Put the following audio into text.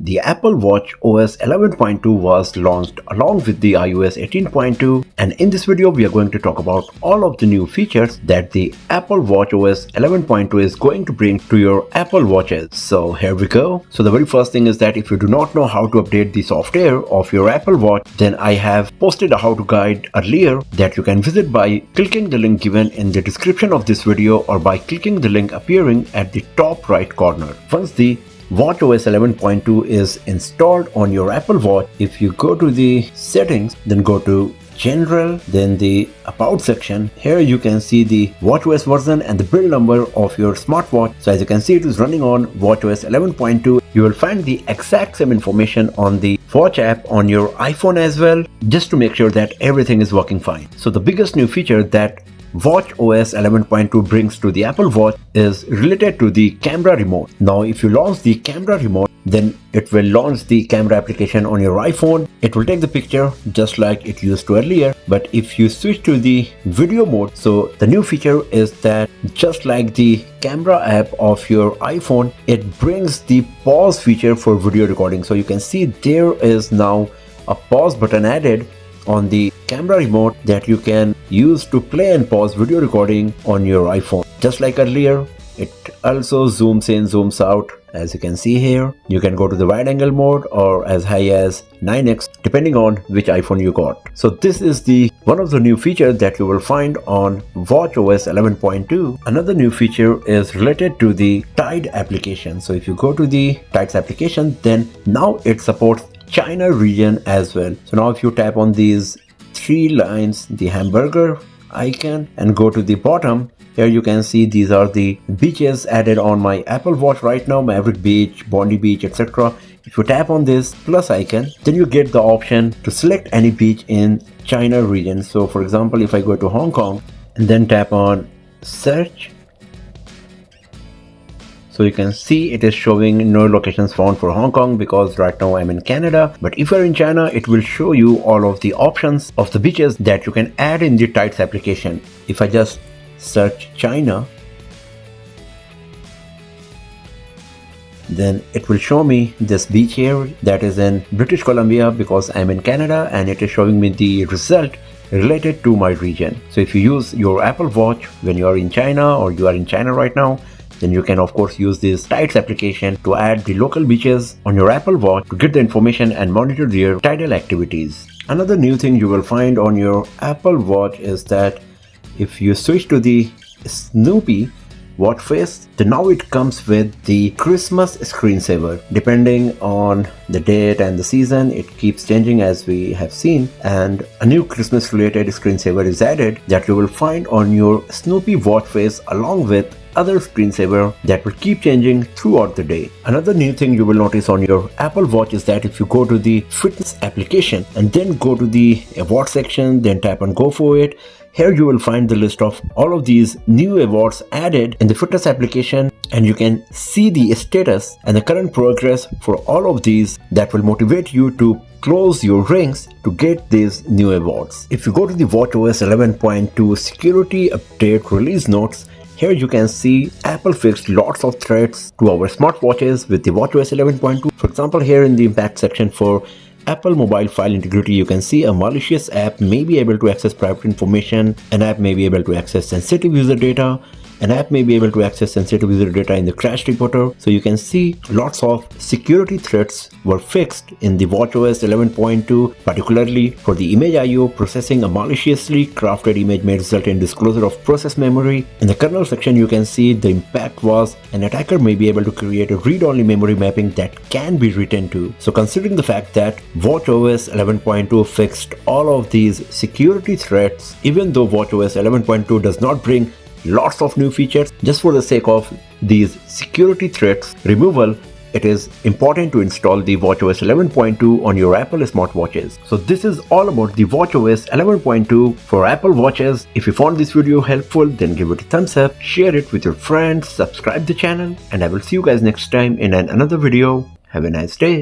The Apple WatchOS 11.2 was launched along with the iOS 18.2, and in this video we are going to talk about all of the new features that the Apple WatchOS 11.2 is going to bring to your Apple Watches. So here we go. So the very first thing is that if you do not know how to update the software of your Apple Watch, then I have posted a how-to guide earlier that you can visit by clicking the link given in the description of this video or by clicking the link appearing at the top right corner. Once the WatchOS 11.2 is installed on your Apple Watch, if you go to the settings, then go to General, then the About section. Here you can see the WatchOS version and the build number of your smartwatch. So as you can see, it is running on WatchOS 11.2. You will find the exact same information on the Watch app on your iPhone as well, just to make sure that everything is working fine. So the biggest new feature that WatchOS 11.2 brings to the Apple Watch is related to the camera remote. Now if you launch the camera remote, then it will launch the camera application on your iPhone. It will take the picture just like it used to earlier. But if you switch to the video mode, so the new feature is that just like the camera app of your iPhone, it brings the pause feature for video recording. So you can see there is now a pause button added on the camera remote that you can use to play and pause video recording on your iPhone. Just like earlier, it also zooms in, zooms out. As you can see here, you can go to the wide angle mode or as high as 9x depending on which iPhone you got. So this is the one of the new features that you will find on WatchOS 11.2. Another new feature is related to the Tide application. So if you go to the Tides application, then now it supports China region as well. So now if you tap on these three lines, the hamburger icon, and go to the bottom, here you can see these are the beaches added on my Apple Watch right now: Maverick Beach, Bondi Beach, etc. If you tap on this plus icon, then you get the option to select any beach in China region. So for example, if I go to Hong Kong and then tap on search, so you can see it is showing no locations found for Hong Kong because right now I'm in Canada. But if you're in China, it will show you all of the options of the beaches that you can add in the Tides application. If I just search China, then it will show me this beach here that is in British Columbia because I'm in Canada, and it is showing me the result related to my region. So if you use your Apple Watch when you are in China or you are in China right now, then you can of course use this Tides application to add the local beaches on your Apple Watch to get the information and monitor their tidal activities. Another new thing you will find on your Apple Watch is that if you switch to the Snoopy watch face, then now it comes with the Christmas screensaver. Depending on the date and the season, it keeps changing as we have seen, and a new Christmas related screensaver is added that you will find on your Snoopy watch face along with other screensaver that will keep changing throughout the day. Another new thing you will notice on your Apple Watch is that if you go to the fitness application and then go to the award section, then tap on go for it, here you will find the list of all of these new awards added in the fitness application, and you can see the status and the current progress for all of these that will motivate you to close your rings to get these new awards. If you go to the WatchOS 11.2 security update release notes, here you can see Apple fixed lots of threats to our smartwatches with the WatchOS 11.2. For example, here in the impact section for Apple mobile file integrity, you can see a malicious app may be able to access private information, an app may be able to access sensitive user data, an app may be able to access sensitive user data in the crash reporter. So you can see lots of security threats were fixed in the WatchOS 11.2, particularly for the image I/O processing. A maliciously crafted image may result in disclosure of process memory. In the kernel section, you can see the impact was an attacker may be able to create a read-only memory mapping that can be written to. So considering the fact that WatchOS 11.2 fixed all of these security threats, even though WatchOS 11.2 does not bring lots of new features, just for the sake of these security threats removal, it is important to install the WatchOS 11.2 on your Apple smartwatches. So this is all about the WatchOS 11.2 for Apple Watches. If you found this video helpful, then give it a thumbs up, share it with your friends, subscribe the channel, and I will see you guys next time in another video. Have a nice day.